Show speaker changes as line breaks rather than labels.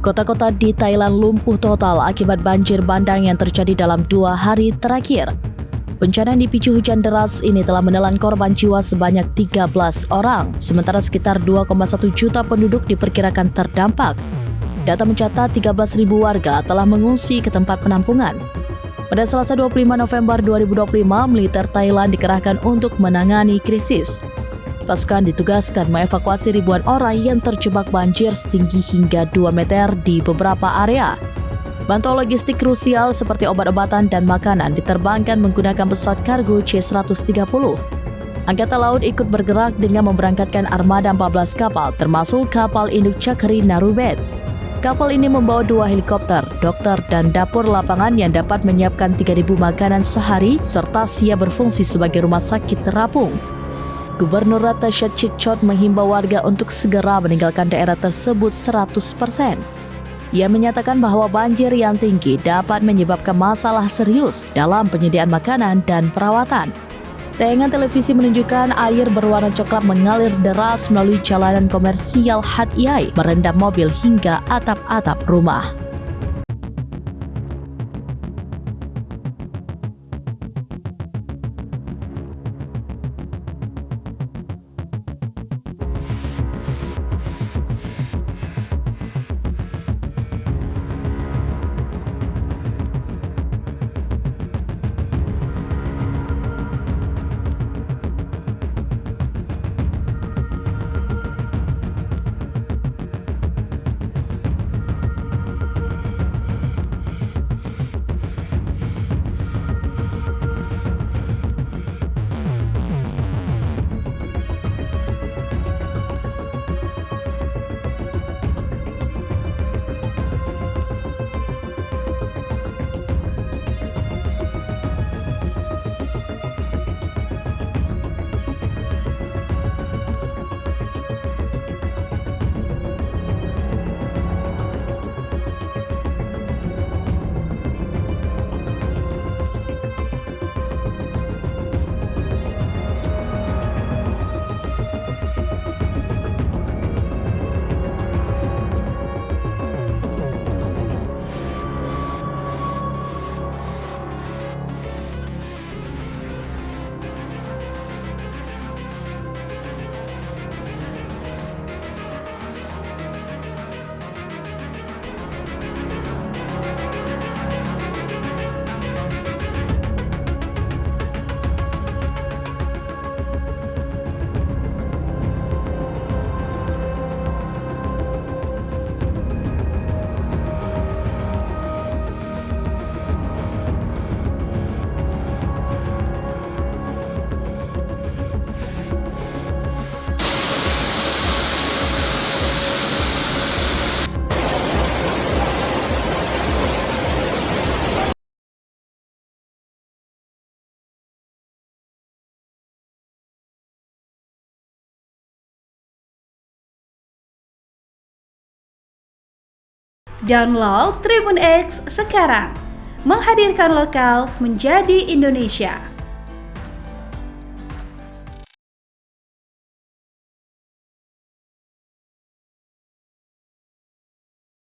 Kota-kota di Thailand lumpuh total akibat banjir bandang yang terjadi dalam 2 hari terakhir. Bencana yang dipicu hujan deras ini telah menelan korban jiwa sebanyak 13 orang, sementara sekitar 2,1 juta penduduk diperkirakan terdampak. Data mencatat 13.000 warga telah mengungsi ke tempat penampungan. Pada Selasa 25 November 2025, militer Thailand dikerahkan untuk menangani krisis. Pasukan ditugaskan mengevakuasi ribuan orang yang terjebak banjir setinggi hingga 2 meter di beberapa area. Bantuan logistik krusial seperti obat-obatan dan makanan diterbangkan menggunakan pesawat kargo C-130. Angkatan Laut ikut bergerak dengan memberangkatkan armada 14 kapal, termasuk kapal induk Chakri Narubet. Kapal ini membawa 2 helikopter, dokter, dan dapur lapangan yang dapat menyiapkan 3.000 makanan sehari, serta siap berfungsi sebagai rumah sakit terapung. Gubernur Ratchashat Chitchot menghimbau warga untuk segera meninggalkan daerah tersebut 100%. Ia menyatakan bahwa banjir yang tinggi dapat menyebabkan masalah serius dalam penyediaan makanan dan perawatan. Tayangan televisi menunjukkan air berwarna coklat mengalir deras melalui jalanan komersial Hat Yai, merendam mobil hingga atap-atap rumah.
Download Tribun X sekarang, menghadirkan lokal menjadi Indonesia.